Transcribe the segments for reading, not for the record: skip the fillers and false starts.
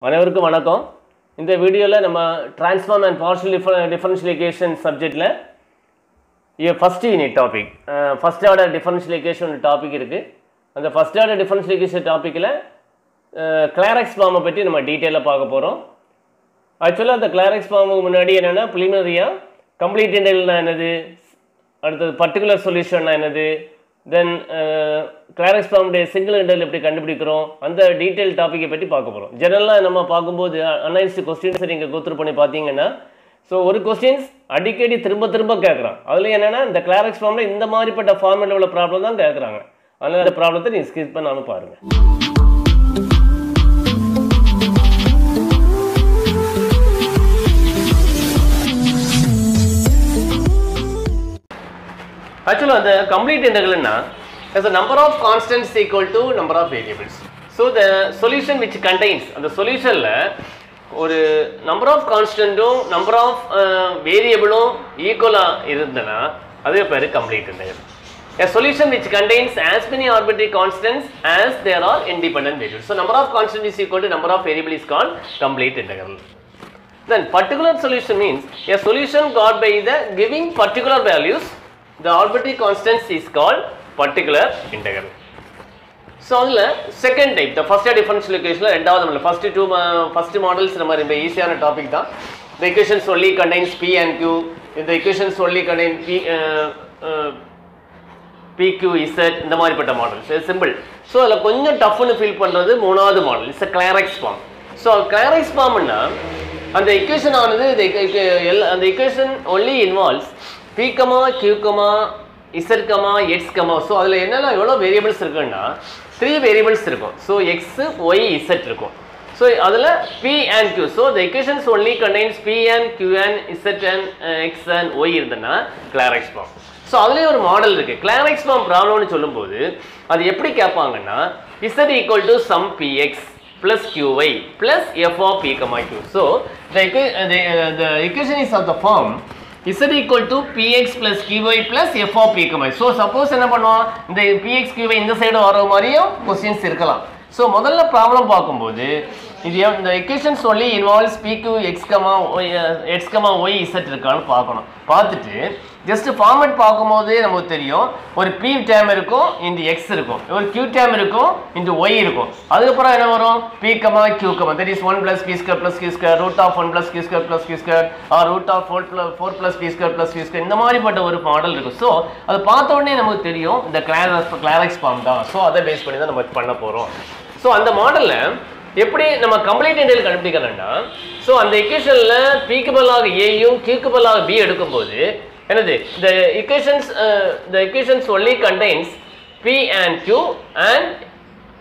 அனைவருக்கும் வணக்கம். இந்த வீடியோவில் நம்ம transform and partial differential equation சப்ஜெக்டில் first unit topic first order differential equation topic இருக்குது. அந்த ஃபஸ்ட் ஆர்டர் டிஃபரன்ஷியல் ஈக்குவேஷன் டாப்பிக்கில் கிளாரெக்ஸ் ஃபார்மை பற்றி நம்ம டீட்டெயிலாக பார்க்க போகிறோம். ஆக்சுவலாக அந்த கிளாரெக்ஸ் ஃபார்முக்கு முன்னாடி என்னென்னா ப்ரிலிமினரியாக கம்ப்ளீட் இன்டெகிரல்னா என்னது, அடுத்தது பர்டிகுலர் சொல்யூஷன்னா என்னது, தென் கிளாரெக்ஸ் ஃபார்முடைய சிங்கிள் இன்டெகிரல் எப்படி கண்டுபிடிக்கிறோம், அந்த டீட்டெயில் டாப்பிக்கை பற்றி பார்க்க போகிறோம். ஜெனரலாக நம்ம பார்க்கும்போது அனலைஸ்டு கொஸ்டின்ஸை நீங்கள் கோத்ரூ பண்ணி பார்த்தீங்கன்னா, ஸோ ஒரு கொஸ்டின்ஸ் அடிக்கடி திரும்ப திரும்ப கேட்குறான். அதில் என்னென்னா இந்த கிளாரெக்ஸ் ஃபார்மில் இந்த மாதிரிப்பட்ட ஃபார்மெட்டில் உள்ள ப்ராப்ளம் தான் கேட்குறாங்க. அதனால் அந்த ப்ராப்ளத்தை நீங்கள் ஸ்கிப் பண்ணாமல் பாருங்கள். Actually, the complete integral is the number of constants equal to number of variables. So the solution which contains the solution ஒரு number of constant number of variable equal இருந்தனா அது பேரு complete integral. A solution which contains as many arbitrary constants as there are independent variables. So number of constant is equal to number of variable is called complete integral. Then particular solution means a solution got by the giving particular values. The arbitrary constants is called particular integral. So second type, the first differential equation ரெண்டாவது first models நம்ம ரொம்ப ஈஸியான topic தான். The equations only contains p and q. The equations only contain p q z இந்த மாதிரிப்பட்ட models simple. So அதில் கொஞ்சம் டஃப்னு feel பண்ணுறது மூணாவது model, it's a Clairaut's form. So Clairaut's ஃபார்ம்னா அந்த equation ஆனது அந்த equation only involves p, q, z, x, so அதில் என்னென்னா எவ்வளோ வேரியபிள்ஸ் இருக்குன்னா 3 வேரியபிள்ஸ் இருக்கும். ஸோ x, y, z இருக்கும். ஸோ அதில் p and q. So the equations only contains p and q and z and x and y இருந்ததுன்னா கிளாரெக்ஸ் form. So அதுலேயே ஒரு மாடல் இருக்குது. கிளாரெக்ஸ் ஃபார்ம் ப்ராப்ளம்னு சொல்லும்போது அது எப்படி கேட்பாங்கன்னா z equal to sum px plus qy plus f of p, q. So the equation is of the form z equal to px plus qy plus f of p, q. So suppose என்ன பண்ணுவோம், இந்த px qy இந்த side வர மாதிரியும் questions இருக்கலாம். So முதல்ல problem பார்க்கும்போது இது இந்த equations only involves p, q, x, y, z இருக்கான்னு பார்க்கணும். பார்த்துட்டு ஜஸ்ட் ஃபார்மேட் பார்க்கும்போது நமக்கு தெரியும் ஒரு p டேம் இருக்கும், இந்த x இருக்கும், ஒரு q டேம் இருக்கும், இந்த y இருக்கும். அதுக்கப்புறம் என்ன வரும் p, q, that is 1 plus p square plus q square root of 1 plus q square plus q square or root of 4 plus p square plus q square இந்த மாதிரிப்பட்ட ஒரு மாடல் இருக்கும். ஸோ அது பார்த்த உடனே நமக்கு தெரியும் இந்த கிளாரெக்ஸ் ஃபார்ம் தான். ஸோ அதை பேஸ் பண்ணி தான் நம்ம பண்ண போகிறோம். ஸோ அந்த மாடலில் எப்படி நம்ம கம்ப்ளீட் இன்டெகிரல் கண்டுபிடிக்கணும்னா, ஸோ அந்த equationல p க்கு பதிலாக a-யும் q க்கு பதிலாக b எடுக்கும்போது என்னது the equations only contains p and q and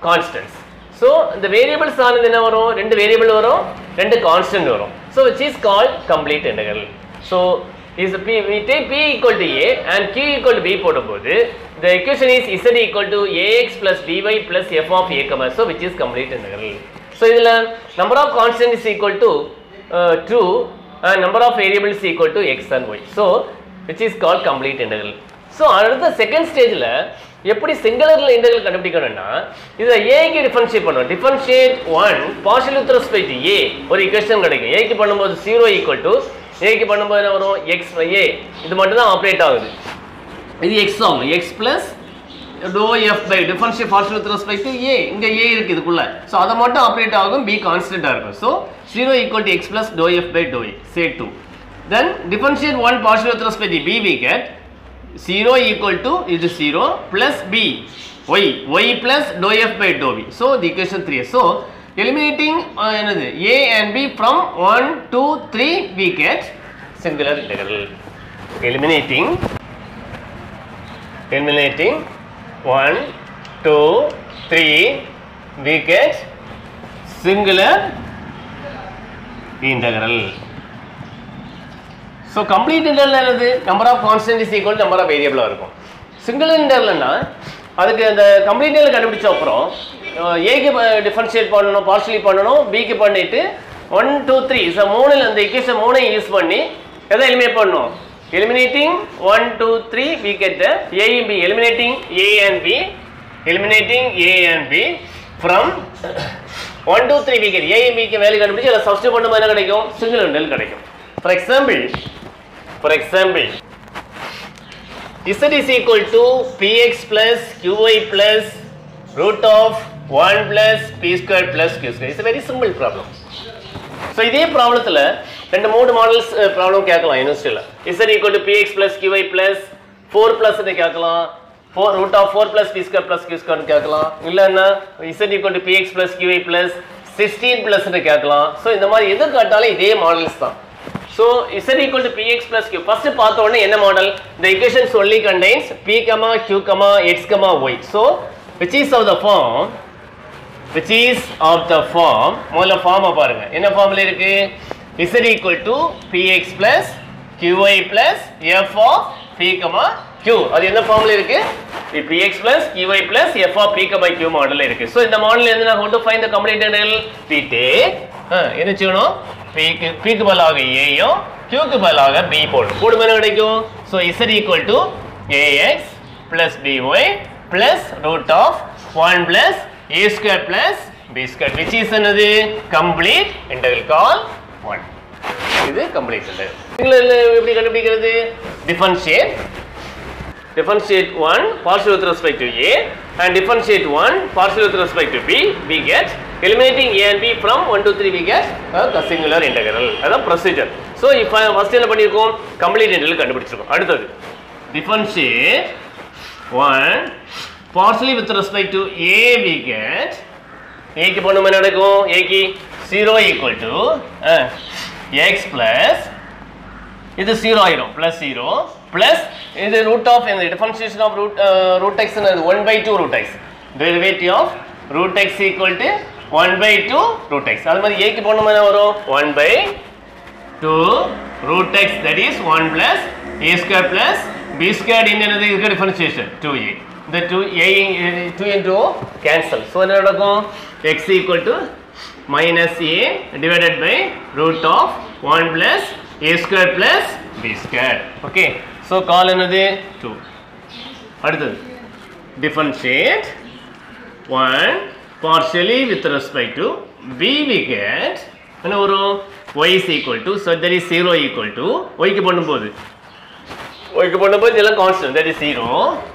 constants. So the variables ஆனது என்ன வரும், ரெண்டு வேரியபிள் வரும், ரெண்டு கான்ஸ்டன்ட் வரும். So which is called complete integral. So is p, we take p equal to a and q equal to b போடும்போது the equation is z equal to ax plus by plus f of a, so which is complete integral. So இதில் number of constant is equal to 2 and number of variables is equal to x and y. So which is called complete integral. So அடுத்த second ஸ்டேஜில் எப்படி singular integral கண்டுபிடிக்கணும்னா இதை ஏக்கு differentiate பண்ணுறோம். Differentiate 1 partial with respect a ஒரு equation கிடைக்கும். ஏக்கு பண்ணும்போது 0 ஈக்குவல் டு ஏக்கு பண்ணும்போது என்ன வரும் x a, இது மட்டும் தான் ஆப்ரேட் ஆகுது. இது x ஆகும், x plus dou f by differentiate partial with respect to a, இங்கே a இருக்குது இதுக்குள்ள. ஸோ அதை மட்டும் ஆப்ரேட் ஆகும், b கான்ஸ்டன்ட்டாக இருக்கும். So 0 equal to x plus dou f by dou a, say 2. Then differentiate 1 partial with respect to b, we get 0 equal to is 0 plus b y plus dou f by dou b. So the equation 3. So eliminating a and b from 1 2 3 we get singular integral. Eliminating 1 2 3 we get singular integral. So complete integral என்னது, number of constant is equal to number of variable இருக்கும். Single இன்டெகிரல்னா அதுக்கு அந்த complete integral கண்டுபிடிச்ச அப்புறம் ஏக்கு differentiate பண்ணணும், partially பண்ணணும், பிக்கு பண்ணிட்டு 1 2 3 ஸோ மூணில் அந்த equation மூணையும் யூஸ் பண்ணி எதை எலிமினேட் பண்ணணும், eliminating 1 2 3 we get the a and b, eliminating a and b from 1 2 3 we get a and b க்கு வேல்யூ கண்டுபிடிச்சு அத சப்ஸ்டிட்யூட் பண்ணும்போது என்ன கிடைக்கும் சிங்கிள் இன்டெல் கிடைக்கும் for example z is equal to px plus qy plus root of 1 plus p squared plus q squared. It's a very simple problem. So இதே ப்ராப்ளத்துல ரெண்டு மூணு மாடல்ஸ் ப்ராப்ளம் கேட்கலாம் யூனிவர்சிட்டில z equal to px plus qy plus 4 plus ன்னு கேட்கலாம் 4 root of 4 plus p squared plus q squared கேட்கலாம் இல்லன்னா z equal to px plus qy plus 16 plus ன்னு கேட்கலாம் சோ இந்த மாதிரி எது கேட்டாலும் இதே மாடல்ஸ் தான் so z equal to px plus q first பார்த்த உடனே என்ன model the equations only contains p q x y so which is of the form முதல்ல ஃபார்ம் பாருங்க என்ன ஃபார்ம்ல இருக்கு z equal to px plus qy plus f of p q அது என்ன ஃபார்ம்ல இருக்கு px plus qy plus f of p q மாடல்ல இருக்கு so இந்த மாடல்ல இருந்து நான் going to find the complete integral p take என்ன செய்யணும் p க்கு பதிலாக a யும் q க்கு பதிலாக b போடணும் கூடுமா என்ன கிடைக்கும் so z equal to ax plus by plus root of 1 plus a square plus b square which is another complete integral call 1 இது complete integral இதுல எப்படி கண்டுபிடிக்கிறது differentiate 1 partial with respect to a and differentiate 1 partial with respect to b we get eliminating a and b from 1 to 3 we get a singular integral அதான் procedure so if first என்ன பண்ணிருக்கோம் complete integral கண்டுபிடிச்சிருக்கோம் அடுத்து differentiate 1 partially with respect to a we get a க்கு பண்ணும் என்ன நடக்கும் a க்கு 0 equal to x plus இது 0 ஆயிடும் plus 0 plus இது root of in the differentiation of root x is 1 by 2 root x derivative of root x equal to 1 by 2 root x அது மாதிரி a க்கு பண்ணும் என்ன வரும் 1 by 2 root x that is 1 plus a square plus b squared in another is differentiation 2a the 2 into cancel so என்ன நடக்கும் x equal to minus a divided by root of 1 plus a square plus b squared okay so call another 2 அடுத்து differentiate 1 partially with respect to b we get என்ன வரும் y is equal to so that is 0 equal to y க்கு பண்ணும்போது இதெல்லாம் constant that is 0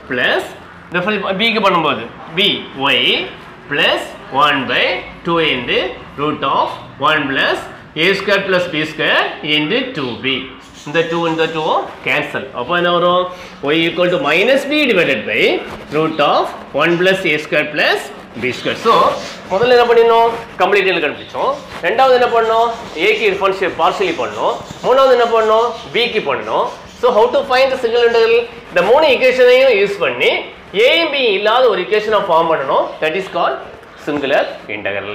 plus b க்கு பண்ணும்போது b y plus 1 by 2 into root of 1 plus a square plus b square into 2b இந்த 2 இந்த 2 cancel அப்ப என்ன வரும் y equal to minus b divided by root of 1 plus a square plus b square so முதல்ல என்ன பண்ணினோம் complete integral கண்டுபிடிச்சோம் இரண்டாவது என்ன பண்ணோம் a க்கு டிஃபரன்ஷியேட் பார்ஷியலி பண்ணோம் மூணாவது என்ன பண்ணோம் b க்கு பண்ணோம் so how to find the single integral இந்த மூணு ஈக்குவேஷனையும் யூஸ் பண்ணி a and b இல்லாத ஒரு ஈக்குவேஷனை ஃபார்ம் பண்ணனும் that is called singular integral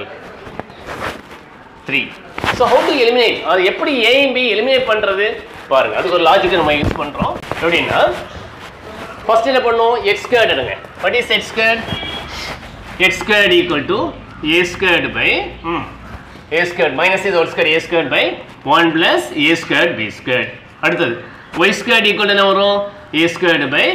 3 so how to eliminate அது எப்படி a and b eliminate பண்றது பாருங்க அதுக்கு ஒரு லாஜிக் நம்ம யூஸ் பண்றோம் எப்படின்னா ஃபர்ஸ்ட் என்ன பண்ணோம் x squared எடுங்க what is x squared equal to a squared by a squared minus is whole square a squared by 1 plus a squared b squared அடுத்து y squared equal to என்ன வரும் a squared by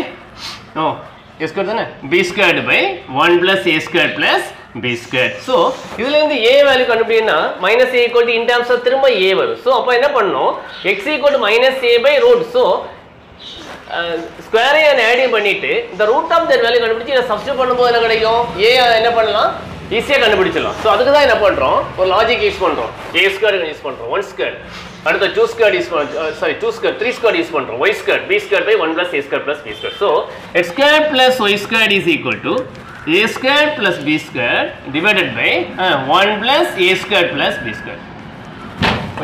a squared தானே b squared by 1 plus a squared plus b squared so இதுல இருந்து a value கண்டுபிடினா minus a equal to in terms of திரும்ப a வரும் so அப்ப என்ன பண்ணனும் x equal to minus a by root so square and add பண்ணிட்டு இந்த root of that வேல்யூ கண்டுபிடிச்சு இத சப்ஸ்டிட்யூட் பண்ணும்போது என்ன கிடைக்கும் a என்ன பண்ணலாம் ஈஸியா கண்டுபிடிச்சலாம் so அதுக்கு தான் என்ன பண்றோம் ஒரு லாஜிக் யூஸ் பண்றோம் a squared யூஸ் பண்றோம் 1 squared அடுத்து 2 squared யூஸ் பண்றோம் sorry 2 squared 3 squared யூஸ் பண்றோம் y squared b squared by 1 plus a squared plus b squared so x squared plus y squared is equal to a squared plus b squared divided by 1 plus a squared plus b squared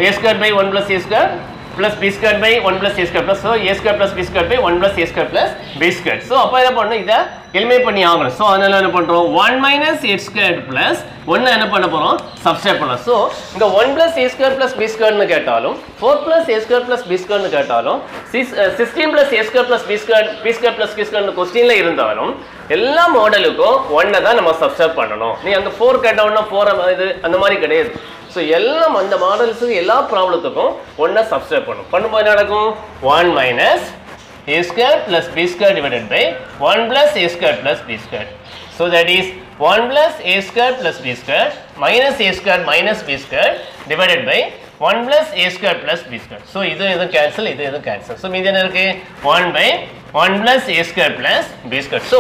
a squared by 1 plus a squared plus b squared by 1 plus a squared plus so a squared plus b squared by 1 plus a squared plus b squared so அப்ப என்ன பண்ணனும் இத eliminate பண்ணி ஆகணும் so அதனால என்ன பண்றோம் 1 minus a squared plus 1 என்ன பண்ண போறோம் சப்ஸ்டிட்யூட் பண்ணலாம் so இந்த 1 plus a squared plus b squared னு கேட்டாலும் 4 plus a squared plus b squared னு கேட்டாலும் 16 plus a squared plus b squared plus c squared னு क्वेश्चनல இருந்தாலும் எல்லா மாடலுக்கும் 1 தான் நம்ம சப்ஸ்டிட்யூட் பண்ணனும் நீ அங்க 4 கேட்டவனா 4 இது அந்த மாதிரி கிடையாது so எல்லாம் அந்த மாடல்ஸ்க்கு எல்லா ப்ராப்ளத்துக்கும் 1 சப்ஸ்டிட்யூட் பண்ணும்போது என்ன நடக்கும் 1 minus a square plus b square divided by 1 plus a square plus b square so that is 1 plus a square plus b square minus a square minus b square divided by 1 plus a square plus b square. So இது cancel, இது cancel. So மீதி என்ன இருக்கு 1 by 1 plus a square plus b square. So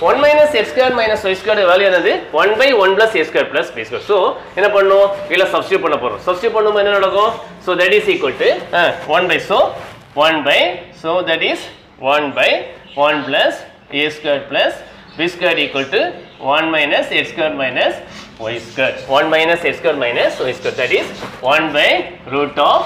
1 minus x square minus y square value என்னது 1 by 1 plus a square plus b square. So என்ன பண்ணனும் இல்ல substitute பண்ண போறோம். சப்ஸ்டிட்யூட் பண்ணும்போது என்ன நடக்கும்? So that is equal to 1 by, so 1 by, so that is 1 by 1 plus a square plus b square equal to 1 minus x square minus y square. 1 minus x square minus y square, that is 1 by root of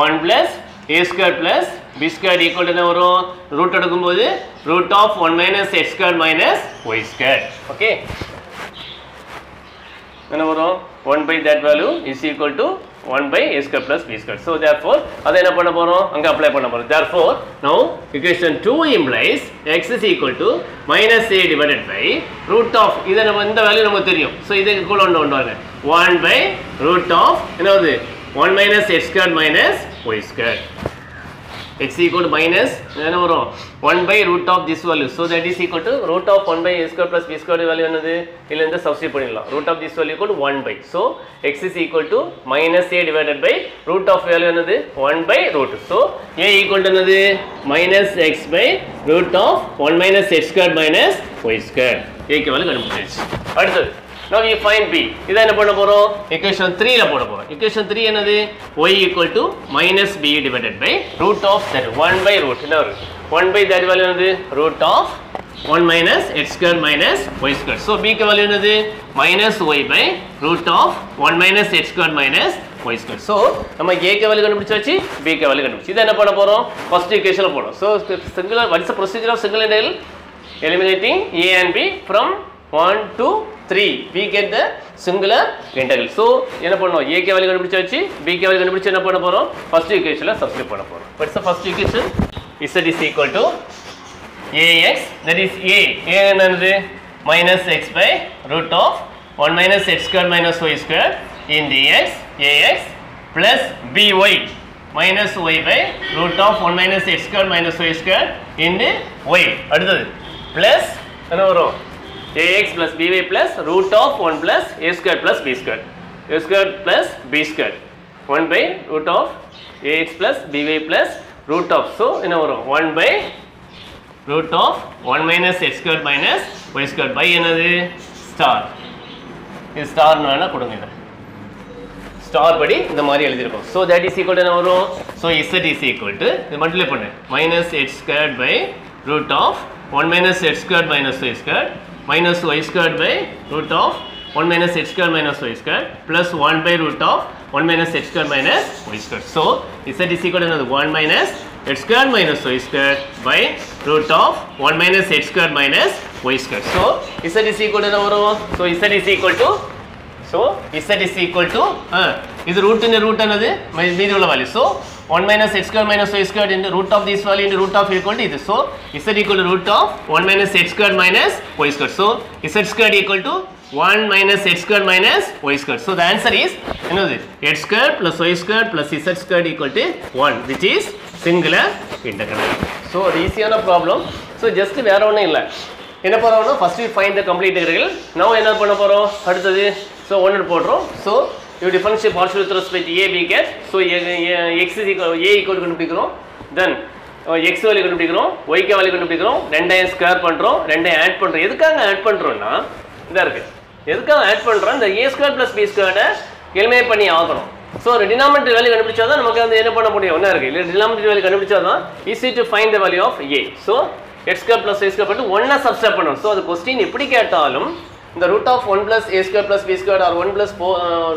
1 plus a square plus b square equal to என்ன வரும்? Root எடுக்கும்போது root of 1 minus x square minus y square. Okay, என்ன வரும்? 1 by that value is equal to 1 by a square plus b square. So therefore அதை என்ன பண்ண போறோம்? அங்க அப்ளை பண்ண போறோம். Therefore now equation 2 implies x is equal to minus a divided by root of, இத நம்ம இந்த வேல்யூ நமக்கு தெரியும். So இதை ஈக்குவல் கொண்டு வாங்க. 1 by root of என்னது 1 minus x square minus y square. X equal to minus என்ன வரும் 1 by root of this value. So that is equal to root of 1 by a square plus b square value என்னது இல்ல இந்த substitute பண்ணிடலாம். root of this value equal to 1 by. So x is equal to minus a divided by root of value என்னது 1 by root. So a equal to என்னது minus x by root of 1 minus x square minus y square. a க்கு value கண்டுபிடிச்சாச்சு. அடுத்து now we find b. இத என்ன பண்ண போறோம்? equation 3 ல போட போறோம். equation 3 என்னது y equal to minus b divided by root of that 1 by root. என்ன வரும்? 1 by that value என்னது root of 1 minus x square minus y square. So b க்கு வேல்யூ என்னது minus y by root of 1 minus x square minus y square. So நம்ம a க்கு value கண்டுபிடிச்சாச்சு, b க்கு value கண்டுபிடிச்சு. இத என்ன பண்ண போறோம்? first equation ல போறோம். So singular, what is the procedure of single integral? Eliminating a and b from 1 to 3 we get the singular integral. So என்ன பண்ணோம்? a க்கு வேல்யூ கண்டுபிடிச்சாச்சு, b க்கு வேல்யூ கண்டுபிடிச்சு என்ன பண்ண போறோம்? first equationல சப்ஸ்டிட்யூட் பண்ண போறோம். What's the first equation? z is equal to ax, that is a என்னது minus x by root of 1 minus x square minus y square in dx ax plus by minus y by root of 1 minus x square minus y square in y. அடுத்தது plus என்ன வரும்? ax plus by plus root of 1 plus a square plus b square, a square plus b square, 1 by root of ax plus by plus root of, so என்ன வரும் 1 by root of 1 minus x square minus y square by என்னது star. இது star நானா கொடுங்க, இத star படி இந்த மாதிரி எழுதி இருக்கோம். so that is equal to என்ன வரும்? so z is equal to இது மல்டிப்ளை பண்ணு minus x squared by root of 1 minus x squared minus y squared minus y squared by root of 1 minus x square minus y square plus 1 by root of 1 minus x square minus y square. So z is equal to 1 minus x square minus y square by root of 1 minus x square minus y square. So z is equal to என்ன வரும்? so z is equal to, so z is equal to இது root in root என்னது மீதி உள்ள value. so 1 minus x square minus y square into root of this value into root of equal to this. So z equal to root of 1 minus x square minus y square. So z square equal to 1 minus x square minus y square. So the answer is என்னது x square plus y square plus z square equal to 1, which is singular integral. So அது ஈஸியான problem. so just வேற ஒண்ணும் இல்ல. என்ன பண்ணறோம்னா first we find the complete integral. now என்ன பண்ண போறோம்? அடுத்து so 1 போடுறோம். so you differentiate partial with respect to a we get, so x is equal a equal to கண்டுபிடிக்கிறோம், then x வேல்யூ கண்டுபிடிக்கிறோம், y க்கு வேல்யூ கண்டுபிடிக்கிறோம், ரெண்டையும் ஸ்கொயர் பண்றோம், ரெண்டையும் ஆட் பண்றோம். எதுக்காக ஆட் பண்றோம்னா இதா இருக்கு, எதுக்காக ஆட் பண்றோம்? இந்த a square plus b square eliminate பண்ணி ஆகணும். so denominator வேல்யூ கண்டுபிடிச்சா தான் நமக்கு வந்து என்ன பண்ண முடியும்? என்ன இருக்கு இல்ல denominator வேல்யூ கண்டுபிடிச்சா தான் easy to find the value of a. so x square plus y square போட்டு 1 சப்ஸ்டிட்யூட் பண்ணனும். so அது क्वेश्चन எப்படி கேட்டாலும் the root of 1 plus a square plus b square or 1 plus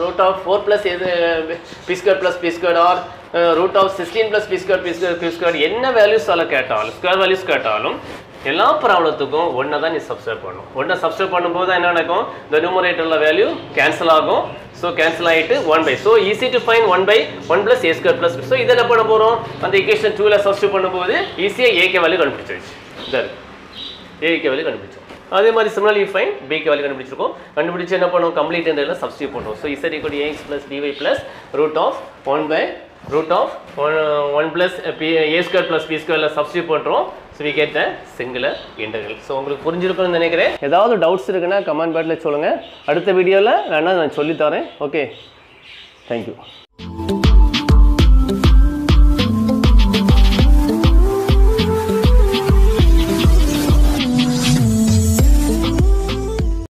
root of 4 plus b square plus b square or root of 16 plus b square p square என்ன values ஆல கேட்டாலும் square values கேட்டாலும் எல்லா ப்ராப்ளத்துக்கும் 1 தான் நீ substitute பண்ணனும். 1 substitute பண்ணும்போது என்ன நடக்கும்? the numerator ல வேல்யூ கேன்சல் ஆகும். so cancel ஆயிட்டு 1 by, so easy to find 1 by 1 plus a square plus b. so இத என்ன பண்ண போறோம்? அந்த equation 2 ல சப்ஸ்டிட்யூட் பண்ணும்போது ஈஸியா a க்கு வேல்யூ கண்டுபிடிச்சாச்சு. இதர் a க்கு வேல்யூ கண்டுபிடிச்சோம். அதே மாதிரி similarly find b க்கு வேல்யூ கண்டுபிடிச்சிருக்கோம். கண்டுபிடிச்சு என்ன பண்ணுவோம்? கம்ப்ளீட் இன்டெகிரல்ல சப்ஸ்டிட்யூட் பண்றோம். so z equal to ax plus by plus root of 1 by root of 1 plus a square plus b square ல சப்ஸ்டிட்யூட் பண்றோம். So we get the singular integral. So உங்களுக்கு புரிஞ்சிருக்கும்னு நினைக்கிறேன். ஏதாவது டவுட்ஸ் இருக்குன்னா கமெண்ட் பாக்ஸ்ல சொல்லுங்க. அடுத்த வீடியோல நான் சொல்லி தரேன். ஓகே. Thank you.